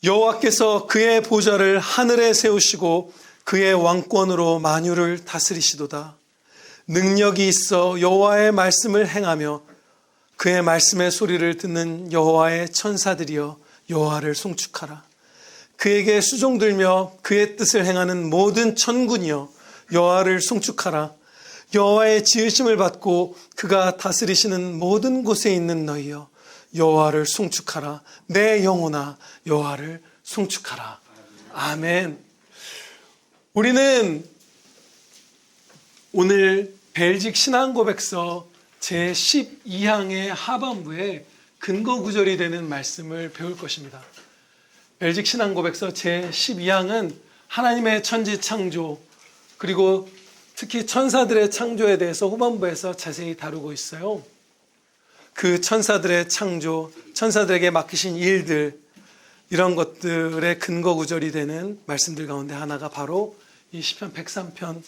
여호와께서 그의 보좌를 하늘에 세우시고 그의 왕권으로 만유를 다스리시도다. 능력이 있어 여호와의 말씀을 행하며 그의 말씀의 소리를 듣는 여호와의 천사들이여 여호와를 송축하라. 그에게 수종들며 그의 뜻을 행하는 모든 천군이여 여호와를 송축하라. 여호와의 지으심을 받고 그가 다스리시는 모든 곳에 있는 너희여 여호와를 송축하라. 내 영혼아 여호와를 송축하라. 아멘. 우리는 오늘 벨직 신앙고백서 제12항의 하반부에 근거 구절이 되는 말씀을 배울 것입니다. 벨직 신앙고백서 제12항은 하나님의 천지 창조 그리고 특히 천사들의 창조에 대해서 후반부에서 자세히 다루고 있어요. 그 천사들의 창조, 천사들에게 맡기신 일들, 이런 것들의 근거 구절이 되는 말씀들 가운데 하나가 바로 이 시편 103편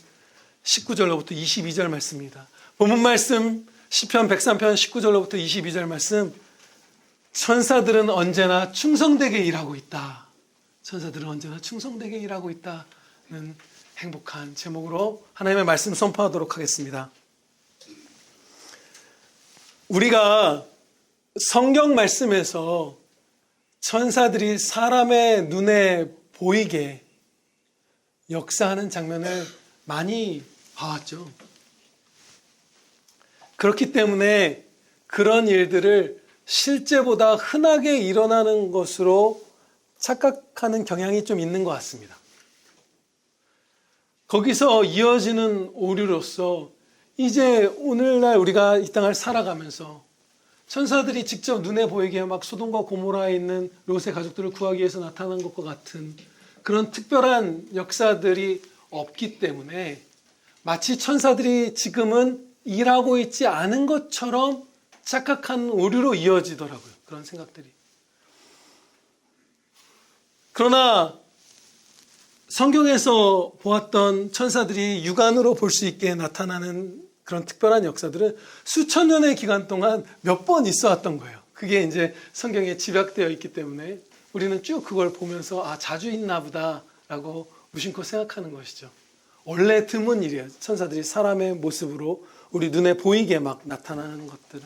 19절로부터 22절 말씀입니다. 본문 말씀 시편 103편 19절로부터 22절 말씀, 천사들은 언제나 충성되게 일하고 있다. 천사들은 언제나 충성되게 일하고 있다는 행복한 제목으로 하나님의 말씀 선포하도록 하겠습니다. 우리가 성경 말씀에서 천사들이 사람의 눈에 보이게 역사하는 장면을 많이 봐왔죠. 그렇기 때문에 그런 일들을 실제보다 흔하게 일어나는 것으로 착각하는 경향이 좀 있는 것 같습니다. 거기서 이어지는 오류로서 이제 오늘날 우리가 이 땅을 살아가면서 천사들이 직접 눈에 보이게 막 소돔과 고모라에 있는 롯의 가족들을 구하기 위해서 나타난 것과 같은 그런 특별한 역사들이 없기 때문에 마치 천사들이 지금은 일하고 있지 않은 것처럼 착각한 오류로 이어지더라고요. 그런 생각들이. 그러나 성경에서 보았던 천사들이 육안으로 볼 수 있게 나타나는 그런 특별한 역사들은 수천 년의 기간 동안 몇 번 있어 왔던 거예요. 그게 이제 성경에 집약되어 있기 때문에 우리는 쭉 그걸 보면서 아, 자주 있나 보다라고 무심코 생각하는 것이죠. 원래 드문 일이에요. 천사들이 사람의 모습으로 우리 눈에 보이게 막 나타나는 것들은.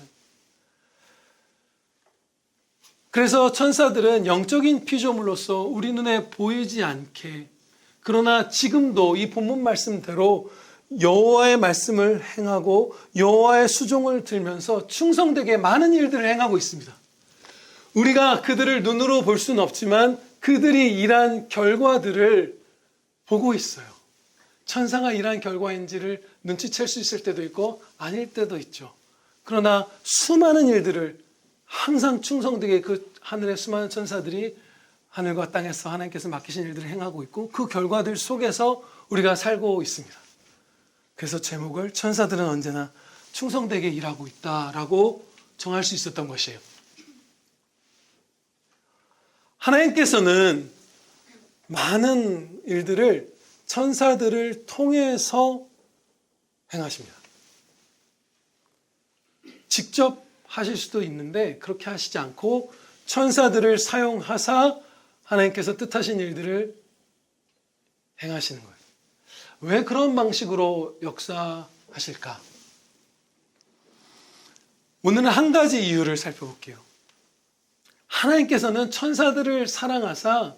그래서 천사들은 영적인 피조물로서 우리 눈에 보이지 않게, 그러나 지금도 이 본문 말씀대로 여호와의 말씀을 행하고 여호와의 수종을 들면서 충성되게 많은 일들을 행하고 있습니다. 우리가 그들을 눈으로 볼 수는 없지만 그들이 일한 결과들을 보고 있어요. 천사가 일한 결과인지를 눈치챌 수 있을 때도 있고 아닐 때도 있죠. 그러나 수많은 일들을 항상 충성되게 그 하늘의 수많은 천사들이 하늘과 땅에서 하나님께서 맡기신 일들을 행하고 있고 그 결과들 속에서 우리가 살고 있습니다. 그래서 제목을 천사들은 언제나 충성되게 일하고 있다라고 정할 수 있었던 것이에요. 하나님께서는 많은 일들을 천사들을 통해서 행하십니다. 직접 하실 수도 있는데 그렇게 하시지 않고 천사들을 사용하사 하나님께서 뜻하신 일들을 행하시는 거예요. 왜 그런 방식으로 역사하실까? 오늘은 한 가지 이유를 살펴볼게요. 하나님께서는 천사들을 사랑하사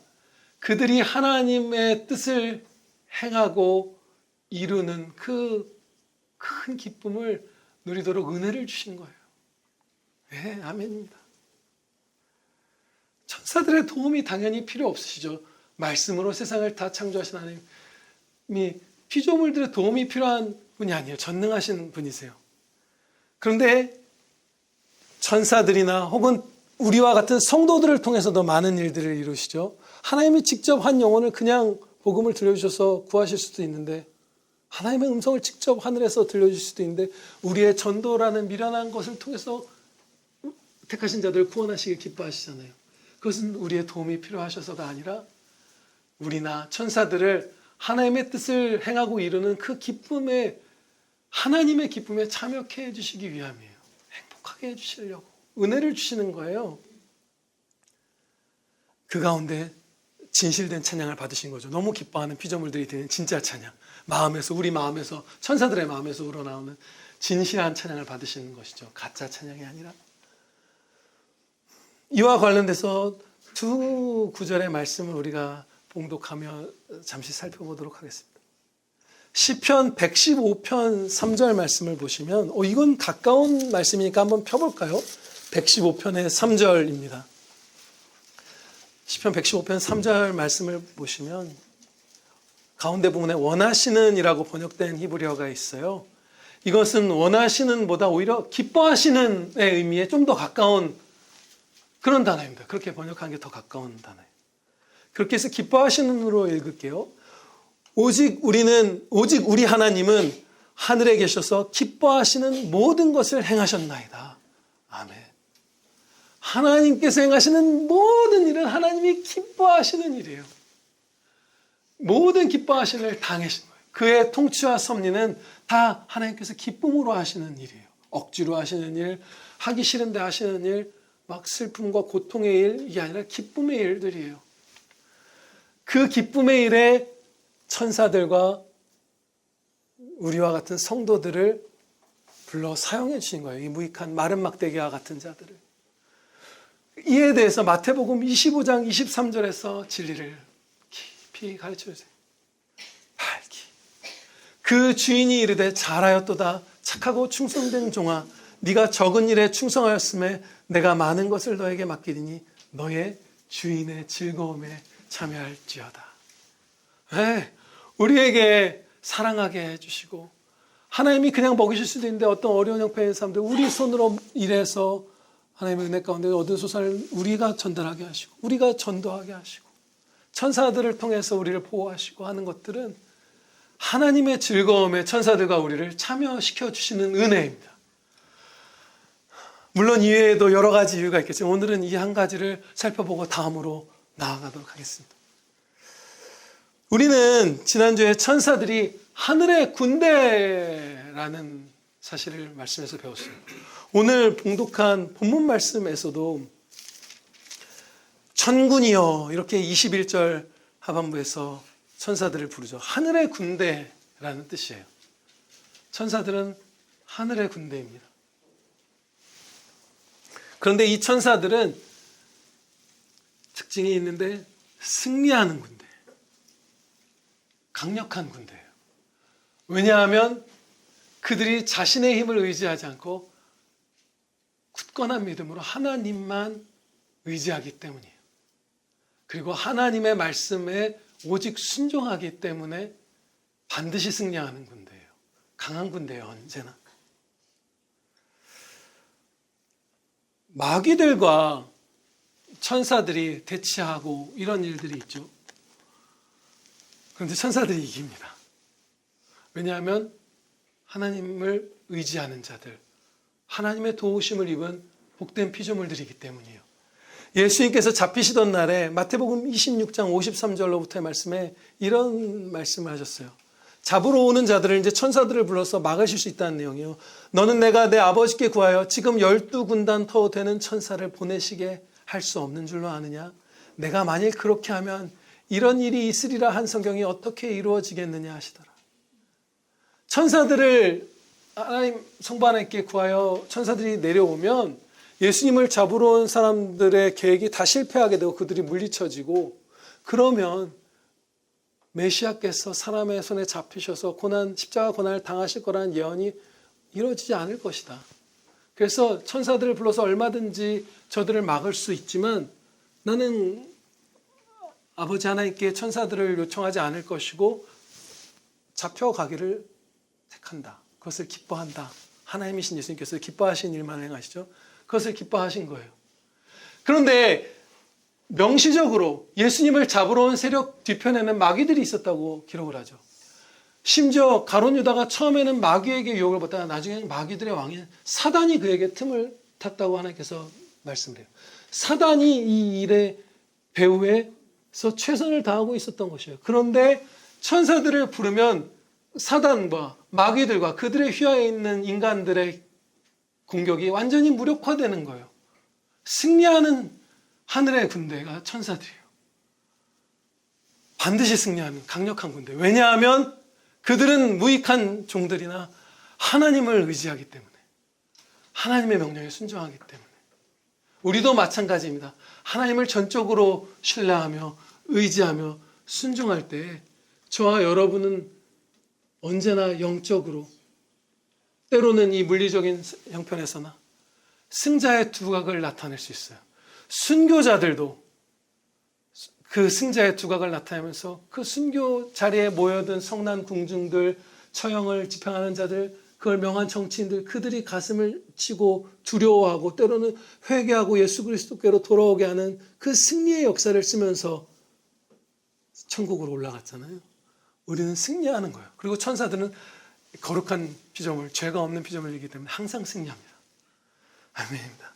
그들이 하나님의 뜻을 행하고 이루는 그 큰 기쁨을 누리도록 은혜를 주신 거예요. 네, 아멘입니다. 천사들의 도움이 당연히 필요 없으시죠. 말씀으로 세상을 다 창조하신 하나님이 피조물들의 도움이 필요한 분이 아니에요. 전능하신 분이세요. 그런데 천사들이나 혹은 우리와 같은 성도들을 통해서도 많은 일들을 이루시죠. 하나님이 직접 한 영혼을 그냥 복음을 들려주셔서 구하실 수도 있는데 하나님의 음성을 직접 하늘에서 들려주실 수도 있는데 우리의 전도라는 미련한 것을 통해서 택하신 자들을 구원하시길 기뻐하시잖아요. 그것은 우리의 도움이 필요하셔서가 아니라 우리나 천사들을 하나님의 뜻을 행하고 이루는 그 기쁨에, 하나님의 기쁨에 참여케 해주시기 위함이에요. 행복하게 해주시려고 은혜를 주시는 거예요. 그 가운데 진실된 찬양을 받으신 거죠. 너무 기뻐하는 피조물들이 드리는 진짜 찬양, 마음에서, 우리 마음에서, 천사들의 마음에서 우러나오는 진실한 찬양을 받으시는 것이죠. 가짜 찬양이 아니라. 이와 관련돼서 두 구절의 말씀을 우리가 봉독하며 잠시 살펴보도록 하겠습니다. 시편 115편 3절 말씀을 보시면 이건 가까운 말씀이니까 한번 펴볼까요? 115편의 3절입니다. 시편 115편 3절 말씀을 보시면 가운데 부분에 원하시는 이라고 번역된 히브리어가 있어요. 이것은 원하시는 보다 오히려 기뻐하시는의 의미에 좀 더 가까운 그런 단어입니다. 그렇게 번역하는 게 더 가까운 단어예요. 그렇게 해서 기뻐하시는으로 읽을게요. 오직 우리 하나님은 하늘에 계셔서 기뻐하시는 모든 것을 행하셨나이다. 아멘. 하나님께서 행하시는 모든 일은 하나님이 기뻐하시는 일이에요. 모든 기뻐하시는 일을 당하신 거예요. 그의 통치와 섭리는 다 하나님께서 기쁨으로 하시는 일이에요. 억지로 하시는 일, 하기 싫은데 하시는 일, 막 슬픔과 고통의 일, 이게 아니라 기쁨의 일들이에요. 그 기쁨의 일에 천사들과 우리와 같은 성도들을 불러 사용해 주신 거예요. 이 무익한 마른 막대기와 같은 자들을. 이에 대해서 마태복음 25장 23절에서 진리를 깊이 가르쳐 주세요. 밝히. 그 주인이 이르되 잘하였도다. 착하고 충성된 종아, 네가 적은 일에 충성하였음에 내가 많은 것을 너에게 맡기리니 너의 주인의 즐거움에 참여할지어다. 네, 우리에게 사랑하게 해주시고 하나님이 그냥 먹이실 수도 있는데 어떤 어려운 형편의 사람들 우리 손으로 일해서 하나님의 은혜 가운데 얻은 소산을 우리가 전달하게 하시고 우리가 전도하게 하시고 천사들을 통해서 우리를 보호하시고 하는 것들은 하나님의 즐거움에 천사들과 우리를 참여시켜 주시는 은혜입니다. 물론 이외에도 여러 가지 이유가 있겠지만 오늘은 이 한 가지를 살펴보고 다음으로 나아가도록 하겠습니다. 우리는 지난주에 천사들이 하늘의 군대라는 사실을 말씀에서 배웠어요. 오늘 봉독한 본문 말씀에서도 천군이여 이렇게 21절 하반부에서 천사들을 부르죠. 하늘의 군대라는 뜻이에요. 천사들은 하늘의 군대입니다. 그런데 이 천사들은 특징이 있는데 승리하는 군대, 강력한 군대예요. 왜냐하면 그들이 자신의 힘을 의지하지 않고 굳건한 믿음으로 하나님만 의지하기 때문이에요. 그리고 하나님의 말씀에 오직 순종하기 때문에 반드시 승리하는 군대예요. 강한 군대예요, 언제나. 마귀들과 천사들이 대치하고 이런 일들이 있죠. 그런데 천사들이 이깁니다. 왜냐하면 하나님을 의지하는 자들, 하나님의 도우심을 입은 복된 피조물들이기 때문이에요. 예수님께서 잡히시던 날에 마태복음 26장 53절로부터의 말씀에 이런 말씀을 하셨어요. 잡으러 오는 자들을 이제 천사들을 불러서 막으실 수 있다는 내용이에요. 너는 내가 내 아버지께 구하여 지금 12군단 터 되는 천사를 보내시게 할 수 없는 줄로 아느냐? 내가 만일 그렇게 하면 이런 일이 있으리라 한 성경이 어떻게 이루어지겠느냐 하시더라. 천사들을 하나님 성부 하나님께 구하여 천사들이 내려오면 예수님을 잡으러 온 사람들의 계획이 다 실패하게 되고 그들이 물리쳐지고 그러면 메시아께서 사람의 손에 잡히셔서 십자가 고난을 당하실 거라는 예언이 이루어지지 않을 것이다. 그래서 천사들을 불러서 얼마든지 저들을 막을 수 있지만 나는 아버지 하나님께 천사들을 요청하지 않을 것이고 잡혀가기를 택한다. 그것을 기뻐한다. 하나님이신 예수님께서 기뻐하신 일만 행하시죠. 그것을 기뻐하신 거예요. 그런데 명시적으로 예수님을 잡으러 온 세력 뒤편에는 마귀들이 있었다고 기록을 하죠. 심지어 가룟 유다가 처음에는 마귀에게 유혹을 받다가 나중에는 마귀들의 왕인 사단이 그에게 틈을 탔다고 하나님께서 말씀을 해요. 사단이 이 일의 배후에서 최선을 다하고 있었던 것이에요. 그런데 천사들을 부르면 사단과 마귀들과 그들의 휘하에 있는 인간들의 공격이 완전히 무력화되는 거예요. 승리하는 하늘의 군대가 천사들이에요. 반드시 승리하는 강력한 군대. 왜냐하면 그들은 무익한 종들이나 하나님을 의지하기 때문에, 하나님의 명령에 순종하기 때문에. 우리도 마찬가지입니다. 하나님을 전적으로 신뢰하며 의지하며 순종할 때 저와 여러분은 언제나 영적으로, 때로는 이 물리적인 형편에서나 승자의 두각을 나타낼 수 있어요. 순교자들도 그 승자의 두각을 나타내면서 그 순교 자리에 모여든 성난 궁중들, 처형을 집행하는 자들, 그걸 명한 정치인들, 그들이 가슴을 치고 두려워하고 때로는 회개하고 예수 그리스도께로 돌아오게 하는 그 승리의 역사를 쓰면서 천국으로 올라갔잖아요. 우리는 승리하는 거예요. 그리고 천사들은 거룩한 피조물, 죄가 없는 피조물이기 때문에 항상 승리합니다. 아멘입니다.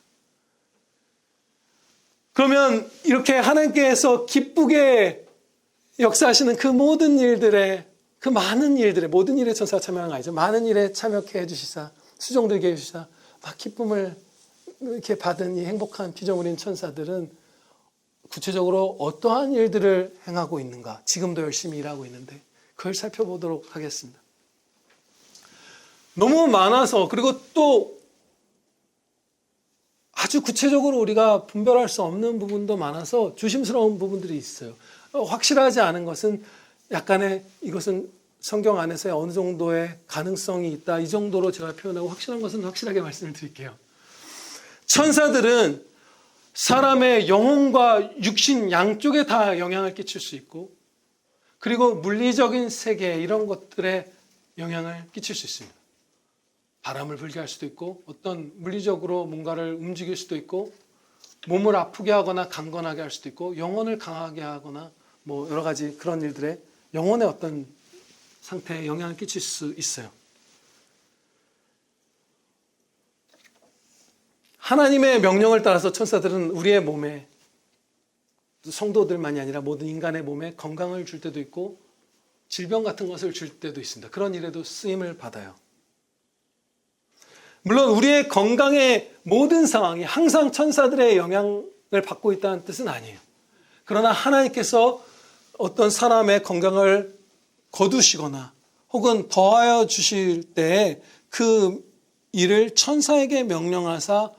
그러면 이렇게 하나님께서 기쁘게 역사하시는 그 모든 일들에, 그 많은 일들에, 모든 일에 천사가 참여하는 거 아니죠. 많은 일에 참여케 해주시사, 수종들게 해주시사, 막 기쁨을 이렇게 받은 이 행복한 피조물인 천사들은 구체적으로 어떠한 일들을 행하고 있는가, 지금도 열심히 일하고 있는데 그걸 살펴보도록 하겠습니다. 너무 많아서, 그리고 또 아주 구체적으로 우리가 분별할 수 없는 부분도 많아서 조심스러운 부분들이 있어요. 확실하지 않은 것은 약간의, 이것은 성경 안에서의 어느 정도의 가능성이 있다, 이 정도로 제가 표현하고, 확실한 것은 확실하게 말씀을 드릴게요. 천사들은 사람의 영혼과 육신 양쪽에 다 영향을 끼칠 수 있고, 그리고 물리적인 세계, 이런 것들에 영향을 끼칠 수 있습니다. 바람을 불게 할 수도 있고, 어떤 물리적으로 뭔가를 움직일 수도 있고, 몸을 아프게 하거나 강건하게 할 수도 있고, 영혼을 강하게 하거나 뭐 여러 가지 그런 일들에 영혼의 어떤 상태에 영향을 끼칠 수 있어요. 하나님의 명령을 따라서 천사들은 우리의 몸에, 성도들만이 아니라 모든 인간의 몸에 건강을 줄 때도 있고 질병 같은 것을 줄 때도 있습니다. 그런 일에도 쓰임을 받아요. 물론 우리의 건강의 모든 상황이 항상 천사들의 영향을 받고 있다는 뜻은 아니에요. 그러나 하나님께서 어떤 사람의 건강을 거두시거나 혹은 더하여 주실 때에 그 일을 천사에게 명령하사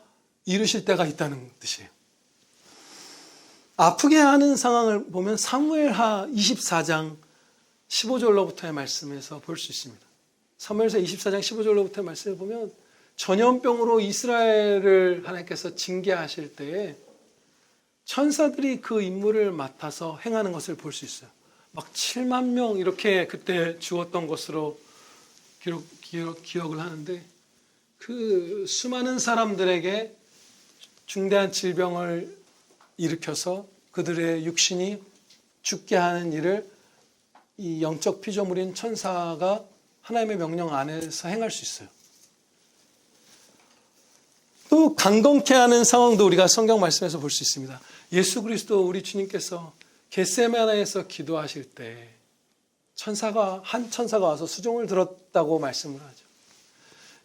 이루실 때가 있다는 뜻이에요. 아프게 하는 상황을 보면 사무엘하 24장 15절로부터의 말씀에서 볼 수 있습니다. 사무엘하 24장 15절로부터의 말씀을 보면 전염병으로 이스라엘을 하나님께서 징계하실 때에 천사들이 그 임무를 맡아서 행하는 것을 볼 수 있어요. 막 7만 명 이렇게 그때 죽었던 것으로 기억을 하는데, 그 수많은 사람들에게 중대한 질병을 일으켜서 그들의 육신이 죽게 하는 일을 이 영적 피조물인 천사가 하나님의 명령 안에서 행할 수 있어요. 또 강건케 하는 상황도 우리가 성경 말씀에서 볼 수 있습니다. 예수 그리스도 우리 주님께서 겟세마네에서 기도하실 때 한 천사가 와서 수종을 들었다고 말씀을 하죠.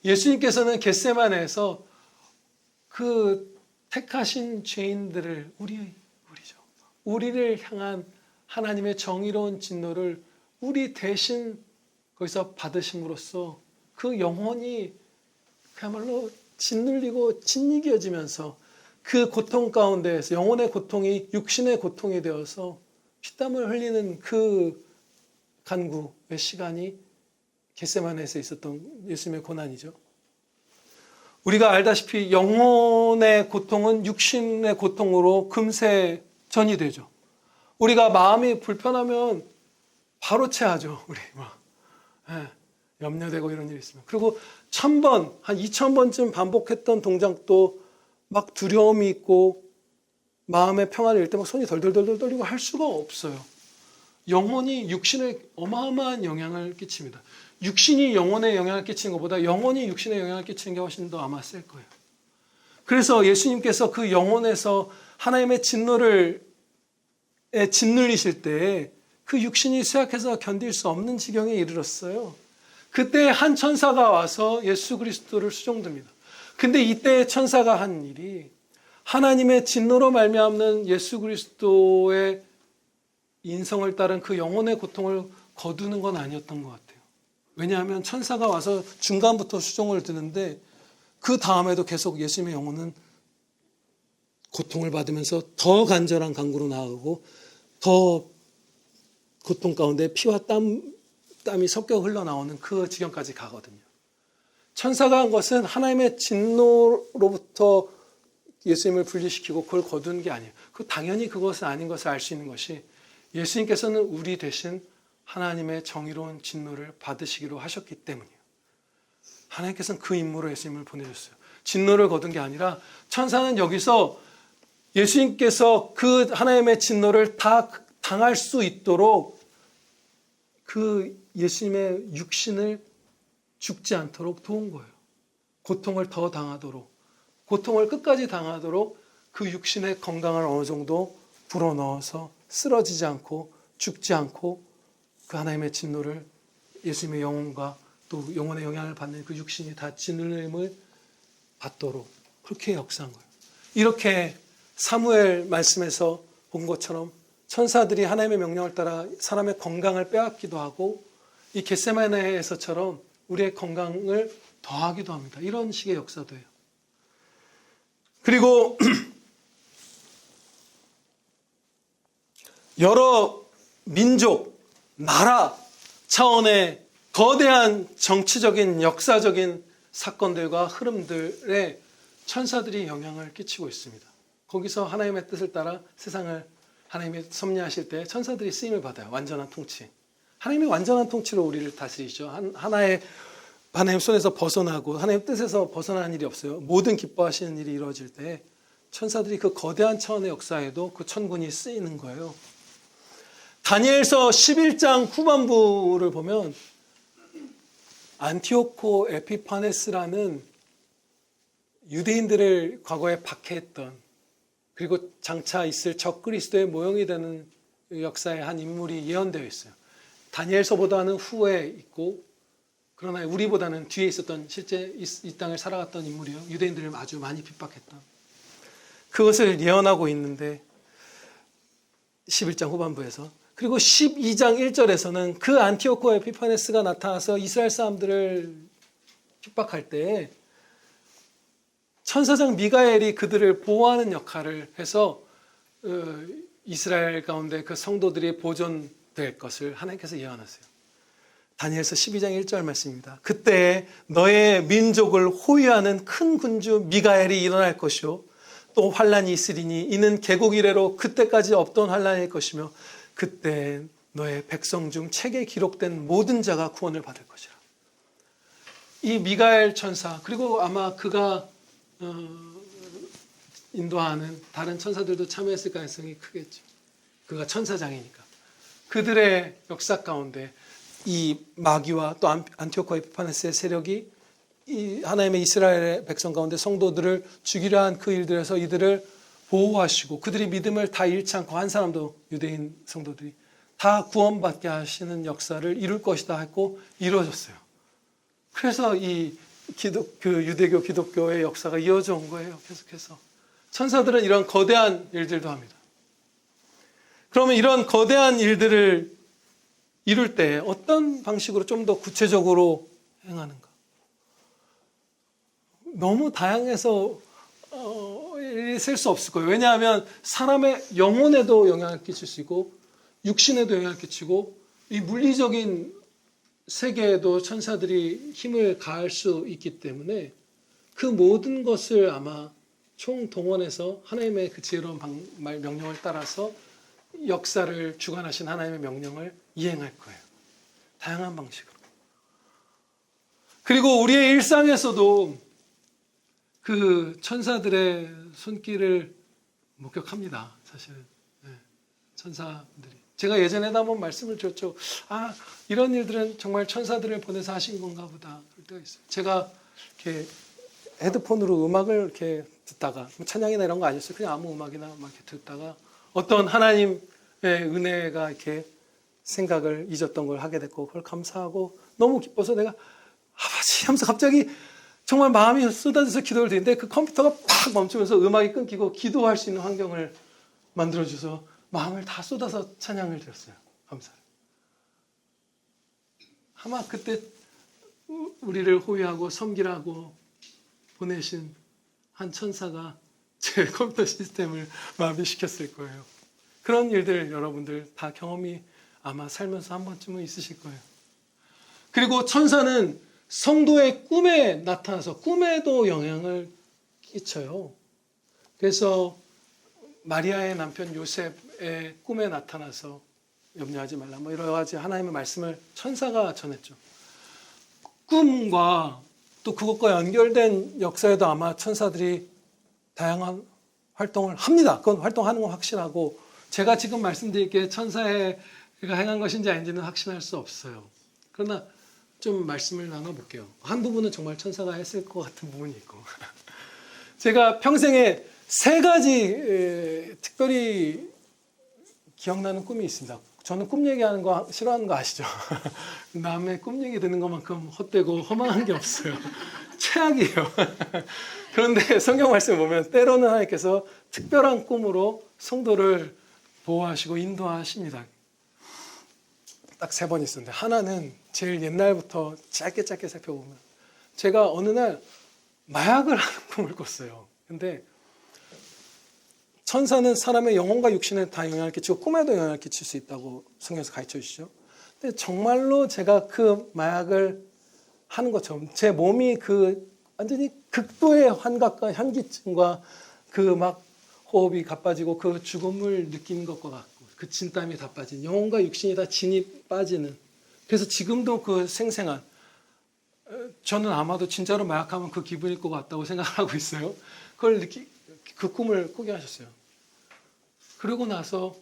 예수님께서는 겟세마네에서 그 택하신 죄인들을, 우리를 향한 하나님의 정의로운 진노를 우리 대신 거기서 받으심으로써 그 영혼이 그야말로 짓눌리고 짓이겨지면서 그 고통 가운데에서 영혼의 고통이 육신의 고통이 되어서 피땀을 흘리는 그 간구의 시간이 겟세마네에서 있었던 예수님의 고난이죠. 우리가 알다시피 영혼의 고통은 육신의 고통으로 금세 전이 되죠. 우리가 마음이 불편하면 바로 체하죠. 우리 염려되고 이런 일이 있으면. 그리고 1000번, 한 2000번쯤 반복했던 동작도 막 두려움이 있고 마음의 평안을 잃을 때 막 손이 덜덜덜 떨리고 할 수가 없어요. 영혼이 육신에 어마어마한 영향을 끼칩니다. 육신이 영혼에 영향을 끼치는 것보다 영혼이 육신에 영향을 끼치는 게 훨씬 더 아마 셀 거예요. 그래서 예수님께서 그 영혼에서 하나님의 진노를 짓눌리실 때 그 육신이 쇠약해서 견딜 수 없는 지경에 이르렀어요. 그때 한 천사가 와서 예수 그리스도를 수종듭니다. 근데 이때 천사가 한 일이 하나님의 진노로 말미암는 예수 그리스도의 인성을 따른 그 영혼의 고통을 거두는 건 아니었던 것 같아요. 왜냐하면 천사가 와서 중간부터 수종을 드는데 그 다음에도 계속 예수님의 영혼은 고통을 받으면서 더 간절한 간구로 나아가고 더 고통 가운데 피와 땀이 섞여 흘러나오는 그 지경까지 가거든요. 천사가 한 것은 하나님의 진노로부터 예수님을 분리시키고 그걸 거두는 게 아니에요. 당연히 그것은 아닌 것을 알 수 있는 것이 예수님께서는 우리 대신 하나님의 정의로운 진노를 받으시기로 하셨기 때문이에요. 하나님께서는 그 임무로 예수님을 보내셨어요. 진노를 거둔 게 아니라 천사는 여기서 예수님께서 그 하나님의 진노를 다 당할 수 있도록 그 예수님의 육신을 죽지 않도록 도운 거예요. 고통을 더 당하도록, 고통을 끝까지 당하도록 그 육신의 건강을 어느 정도 불어넣어서 쓰러지지 않고 죽지 않고 그 하나님의 진노를 예수님의 영혼과 또 영혼의 영향을 받는 그 육신이 다 진노임을 받도록 그렇게 역사한 거예요. 이렇게 사무엘 말씀에서 본 것처럼 천사들이 하나님의 명령을 따라 사람의 건강을 빼앗기도 하고 이 겟세마네에서처럼 우리의 건강을 더하기도 합니다. 이런 식의 역사도 해요. 그리고 여러 민족, 나라 차원의 거대한 정치적인 역사적인 사건들과 흐름들에 천사들이 영향을 끼치고 있습니다. 거기서 하나님의 뜻을 따라 세상을 하나님이 섭리하실 때 천사들이 쓰임을 받아요. 완전한 통치. 하나님이 완전한 통치로 우리를 다스리시죠. 하나의 하나님 손에서 벗어나고 하나님 뜻에서 벗어나는 일이 없어요. 모든 기뻐하시는 일이 이루어질 때 천사들이 그 거대한 차원의 역사에도 그 천군이 쓰이는 거예요. 다니엘서 11장 후반부를 보면 안티오코 에피파네스라는 유대인들을 과거에 박해했던 그리고 장차 있을 적그리스도의 모형이 되는 역사의 한 인물이 예언되어 있어요. 다니엘서보다는 후에 있고 그러나 우리보다는 뒤에 있었던 실제 이 땅을 살아갔던 인물이요. 유대인들을 아주 많이 핍박했던 그것을 예언하고 있는데 11장 후반부에서 그리고 12장 1절에서는 그 안티오코 에피파네스가 나타나서 이스라엘 사람들을 핍박할 때 천사장 미가엘이 그들을 보호하는 역할을 해서 이스라엘 가운데 그 성도들이 보존될 것을 하나님께서 예언하세요. 다니엘서 12장 1절 말씀입니다. 그때 너의 민족을 호위하는 큰 군주 미가엘이 일어날 것이요 또 환란이 있으리니 이는 개국 이래로 그때까지 없던 환란일 것이며 그때 너의 백성 중 책에 기록된 모든 자가 구원을 받을 것이라. 이 미가엘 천사 그리고 아마 그가 인도하는 다른 천사들도 참여했을 가능성이 크겠죠. 그가 천사장이니까. 그들의 역사 가운데 이 마귀와 또 안티오코 에피파네스의 세력이 이 하나님의 이스라엘의 백성 가운데 성도들을 죽이려 한 그 일들에서 이들을 보호하시고 그들이 믿음을 다 잃지 않고 한 사람도 유대인 성도들이 다 구원받게 하시는 역사를 이룰 것이다 했고 이루어졌어요. 그래서 이 유대교 기독교의 역사가 이어져 온 거예요. 계속해서. 천사들은 이런 거대한 일들도 합니다. 그러면 이런 거대한 일들을 이룰 때 어떤 방식으로 좀 더 구체적으로 행하는가? 너무 다양해서 셀 수 없을 거예요. 왜냐하면 사람의 영혼에도 영향을 끼칠 수 있고 육신에도 영향을 끼치고 이 물리적인 세계에도 천사들이 힘을 가할 수 있기 때문에 그 모든 것을 아마 총동원해서 하나님의 그 지혜로운 명령을 따라서 역사를 주관하신 하나님의 명령을 이행할 거예요. 다양한 방식으로. 그리고 우리의 일상에서도 그 천사들의 손길을 목격합니다. 사실은. 네. 천사들이. 제가 예전에도 한번 말씀을 드렸죠. 이런 일들은 정말 천사들을 보내서 하신 건가 보다. 그럴 때가 있어요. 제가 이렇게 헤드폰으로 음악을 이렇게 듣다가 찬양이나 이런 거 아니었어요. 그냥 아무 음악이나 막 이렇게 듣다가 어떤 하나님의 은혜가 이렇게 생각을 잊었던 걸 하게 됐고 그걸 감사하고 너무 기뻐서 내가 아버지 하면서 갑자기 정말 마음이 쏟아져서 기도를 드리는데 그 컴퓨터가 팍 멈추면서 음악이 끊기고 기도할 수 있는 환경을 만들어줘서 마음을 다 쏟아서 찬양을 드렸어요. 감사를. 아마 그때 우리를 호위하고 섬기라고 보내신 한 천사가 제 컴퓨터 시스템을 마비시켰을 거예요. 그런 일들 여러분들 다 경험이 아마 살면서 한 번쯤은 있으실 거예요. 그리고 천사는 성도의 꿈에 나타나서 꿈에도 영향을 끼쳐요. 그래서 마리아의 남편 요셉의 꿈에 나타나서 염려하지 말라 뭐 여러 가지 하나님의 말씀을 천사가 전했죠. 꿈과 또 그것과 연결된 역사에도 아마 천사들이 다양한 활동을 합니다. 그건 활동하는 건 확실하고 제가 지금 말씀드릴게 천사가 행한 것인지 아닌지는 확신할 수 없어요. 그러나 좀 말씀을 나눠볼게요. 한 부분은 정말 천사가 했을 것 같은 부분이 있고 제가 평생에 3가지 특별히 기억나는 꿈이 있습니다. 저는 꿈 얘기하는 거 싫어하는 거 아시죠? 남의 꿈 얘기 듣는 것만큼 헛되고 허망한 게 없어요. 최악이에요. 그런데 성경 말씀 보면 때로는 하나님께서 특별한 꿈으로 성도를 보호하시고 인도하십니다. 딱 3번 있었는데 하나는 제일 옛날부터 짧게 살펴보면 제가 어느 날 마약을 하는 꿈을 꿨어요. 근데 천사는 사람의 영혼과 육신에 다 영향을 끼치고 꿈에도 영향을 끼칠 수 있다고 성경에서 가르쳐 주시죠. 근데 정말로 제가 그 마약을 하는 것처럼 제 몸이 그 완전히 극도의 환각과 현기증과 그 막 호흡이 가빠지고 그 죽음을 느끼는 것과 같고 그 진땀이 다 빠진 영혼과 육신이 다 진이 빠지는 그래서 지금도 그 생생한 저는 아마도 진짜로 마약하면 그 기분일 것 같다고 생각하고 있어요. 그 꿈을 꾸게 하셨어요. 그러고 나서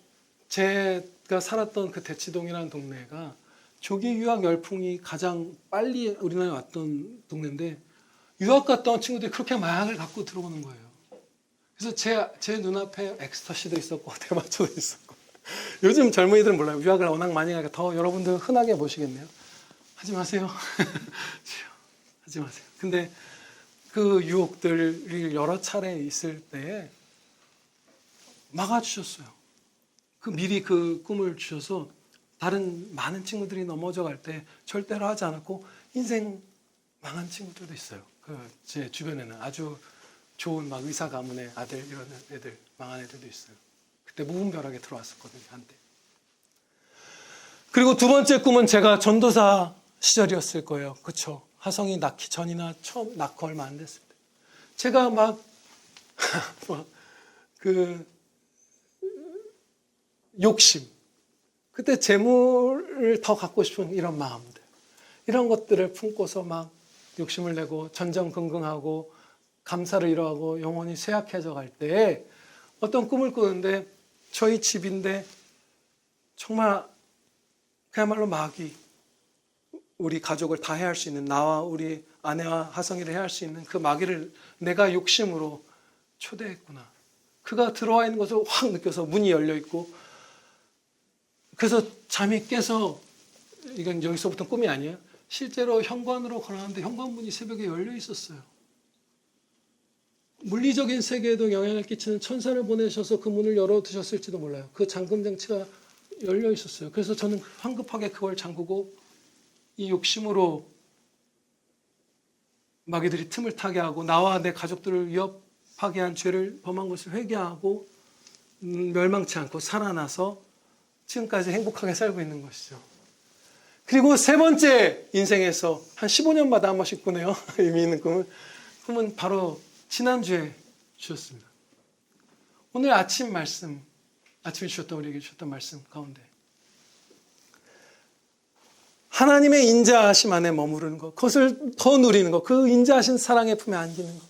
제가 살았던 그 대치동이라는 동네가 조기 유학 열풍이 가장 빨리 우리나라에 왔던 동네인데 유학 갔다 온 친구들이 그렇게 마약을 갖고 들어오는 거예요. 그래서 제 눈앞에 엑스터시도 있었고 대마초도 있었고 요즘 젊은이들은 몰라요. 유학을 워낙 많이 가니까 더 여러분들 흔하게 보시겠네요. 하지 마세요. 하지 마세요. 근데 그 유혹들이 여러 차례 있을 때에 막아주셨어요. 미리 그 꿈을 주셔서 다른 많은 친구들이 넘어져 갈 때 절대로 하지 않았고 인생 망한 친구들도 있어요. 제 주변에는 아주 좋은 막 의사 가문의 아들 이런 애들 망한 애들도 있어요. 그때 무분별하게 들어왔었거든요. 한때. 그리고 2번째 꿈은 제가 전도사 시절이었을 거예요. 그렇죠. 하성이 낳기 전이나 처음 낳고 얼마 안 됐을 때 제가 욕심 그때 재물을 더 갖고 싶은 이런 마음들 이런 것들을 품고서 막 욕심을 내고 전전긍긍하고 감사를 잃어하고 영혼이 쇠약해져 갈 때에 어떤 꿈을 꾸는데 저희 집인데 정말 그야말로 마귀 우리 가족을 다 해할 수 있는 나와 우리 아내와 하성이를 해할 수 있는 그 마귀를 내가 욕심으로 초대했구나. 그가 들어와 있는 것을 확 느껴서 문이 열려 있고 그래서 잠이 깨서 이건 여기서부터 꿈이 아니에요. 실제로 현관으로 걸어가는데 현관문이 새벽에 열려 있었어요. 물리적인 세계에도 영향을 끼치는 천사를 보내셔서 그 문을 열어두셨을지도 몰라요. 그 잠금 장치가 열려 있었어요. 그래서 저는 황급하게 그걸 잠그고 이 욕심으로 마귀들이 틈을 타게 하고 나와 내 가족들을 위협하게 한 죄를 범한 것을 회개하고 멸망치 않고 살아나서 지금까지 행복하게 살고 있는 것이죠. 그리고 3번째 인생에서 한 15년마다 한 번씩 꾸네요. 의미 있는 꿈은 바로 지난주에 주셨습니다. 오늘 아침 말씀, 아침에 주셨던 우리에게 주셨던 말씀 가운데 하나님의 인자하심 안에 머무르는 것, 그것을 더 누리는 것, 그 인자하신 사랑의 품에 안기는 것.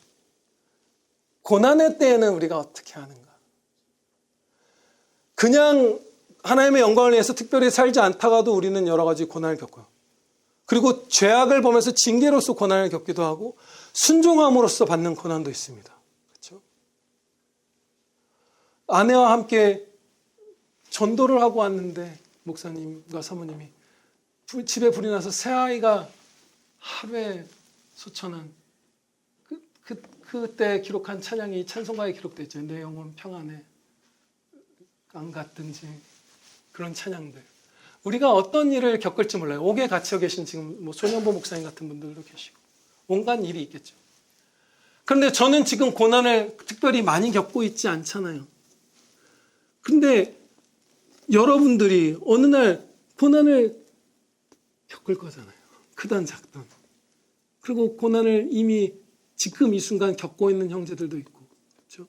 고난의 때에는 우리가 어떻게 하는가? 그냥 하나님의 영광을 위해서 특별히 살지 않다가도 우리는 여러 가지 고난을 겪어요. 그리고 죄악을 보면서 징계로서 고난을 겪기도 하고 순종함으로써 받는 고난도 있습니다. 그렇죠? 아내와 함께 전도를 하고 왔는데 목사님과 사모님이 집에 불이 나서 새아이가 하루에 수천원 그때 기록한 찬양이 찬송가에 기록되어 있죠. 내 영혼 평안해. 강 같든지 그런 찬양들. 우리가 어떤 일을 겪을지 몰라요. 옥에 갇혀 계신 지금 뭐 손영보 목사님 같은 분들도 계시고 온갖 일이 있겠죠. 그런데 저는 지금 고난을 특별히 많이 겪고 있지 않잖아요. 근데 여러분들이 어느 날 고난을 겪을 거잖아요. 크든 작든. 그리고 고난을 이미 지금 이 순간 겪고 있는 형제들도 있고. 그렇죠?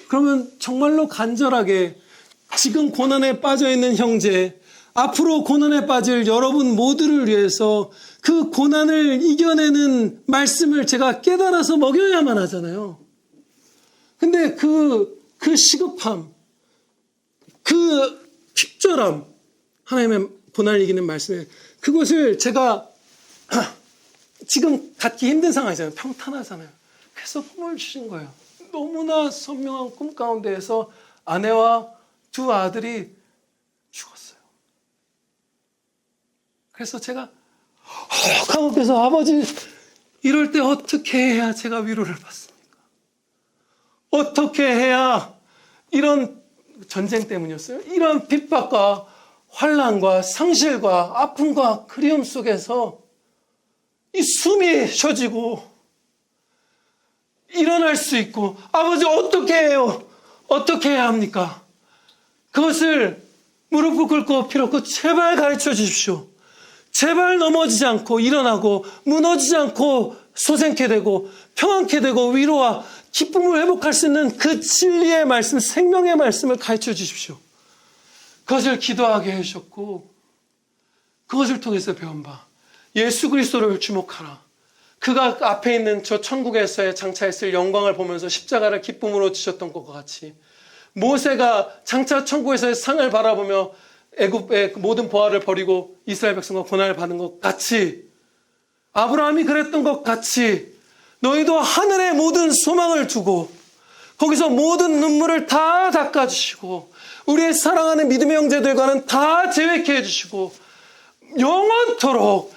그러면 정말로 간절하게 지금 고난에 빠져 있는 형제, 앞으로 고난에 빠질 여러분 모두를 위해서 그 고난을 이겨내는 말씀을 제가 깨달아서 먹여야만 하잖아요. 근데 그 시급함, 그 핍절함, 하나님의 고난을 이기는 말씀에 그것을 제가 지금 갖기 힘든 상황이잖아요. 평탄하잖아요. 그래서 꿈을 주신 거예요. 너무나 선명한 꿈 가운데에서 아내와 두 아들이 죽었어요. 그래서 제가 하나님께서 아버지 이럴 때 어떻게 해야 제가 위로를 받습니까? 어떻게 해야 이런 전쟁 때문이었어요. 이런 핍박과 환난과 상실과 아픔과 그리움 속에서 이 숨이 쉬어지고 일어날 수 있고 아버지 어떻게 해요? 어떻게 해야 합니까? 그것을 무릎 꿇고 피놓고 제발 가르쳐 주십시오. 제발 넘어지지 않고 일어나고 무너지지 않고 소생케 되고 평안케 되고 위로와 기쁨을 회복할 수 있는 그 진리의 말씀, 생명의 말씀을 가르쳐 주십시오. 그것을 기도하게 해주셨고 그것을 통해서 배운 바 예수 그리스도를 주목하라. 그가 앞에 있는 저 천국에서의 장차했을 영광을 보면서 십자가를 기쁨으로 지셨던 것과 같이 모세가 장차 천국에서의 상을 바라보며 애굽의 모든 보화를 버리고 이스라엘 백성과 고난을 받은 것 같이 아브라함이 그랬던 것 같이 너희도 하늘의 모든 소망을 두고 거기서 모든 눈물을 다 닦아주시고 우리의 사랑하는 믿음의 형제들과는 다 재회케 해주시고 영원토록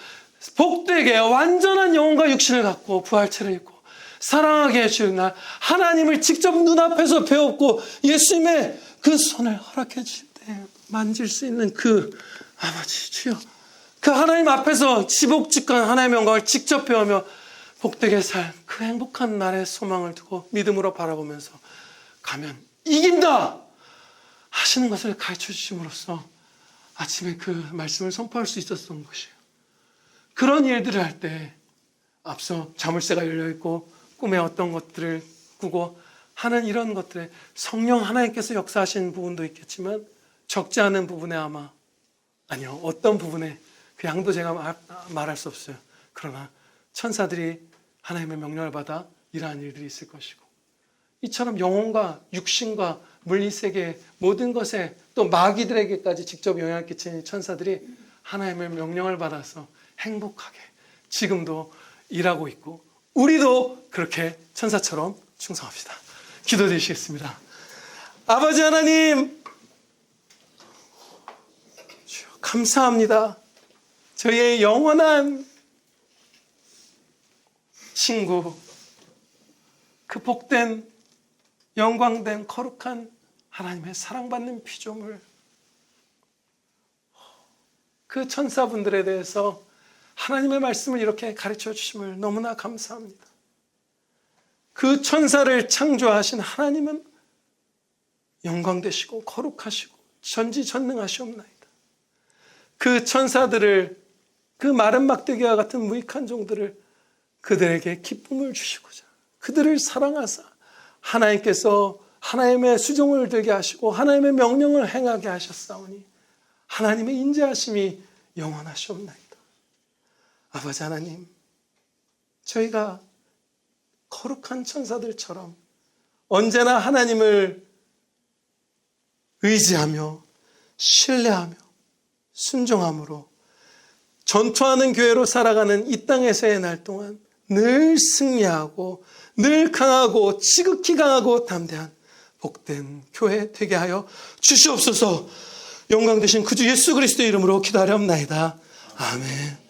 복되게 완전한 영혼과 육신을 갖고 부활체를 입고 사랑하게 해주는 날 하나님을 직접 눈앞에서 배웠고 예수님의 그 손을 허락해 주실 때 만질 수 있는 그 아버지 주여 그 하나님 앞에서 지복직관 하나님의 영광을 직접 배우며 복되게 살 그 행복한 날의 소망을 두고 믿음으로 바라보면서 가면 이긴다 하시는 것을 가르쳐 주심으로써 아침에 그 말씀을 선포할 수 있었던 것이에요. 그런 일들을 할 때 앞서 자물쇠가 열려있고 꿈에 어떤 것들을 꾸고 하는 이런 것들에 성령 하나님께서 역사하신 부분도 있겠지만 적지 않은 부분에 아니요 어떤 부분에 그 양도 제가 말할 수 없어요. 그러나 천사들이 하나님의 명령을 받아 일하는 일들이 있을 것이고 이처럼 영혼과 육신과 물리세계 모든 것에 또 마귀들에게까지 직접 영향을 끼치는 천사들이 하나님의 명령을 받아서 행복하게 지금도 일하고 있고 우리도 그렇게 천사처럼 충성합시다. 기도드리시겠습니다. 아버지 하나님 감사합니다. 저희의 영원한 친구 그 복된 영광된 거룩한 하나님의 사랑받는 피조물 그 천사분들에 대해서 하나님의 말씀을 이렇게 가르쳐 주심을 너무나 감사합니다. 그 천사를 창조하신 하나님은 영광되시고 거룩하시고 전지전능하시옵나이다. 그 천사들을 그 마른 막대기와 같은 무익한 종들을 그들에게 기쁨을 주시고자 그들을 사랑하사 하나님께서 하나님의 수종을 들게 하시고 하나님의 명령을 행하게 하셨사오니 하나님의 인자하심이 영원하시옵나이다. 아버지 하나님 저희가 거룩한 천사들처럼 언제나 하나님을 의지하며 신뢰하며 순종함으로 전투하는 교회로 살아가는 이 땅에서의 날 동안 늘 승리하고 늘 강하고 지극히 강하고 담대한 복된 교회 되게 하여 주시옵소서. 영광 되신 그 주 예수 그리스도의 이름으로 기도하렵나이다. 아멘.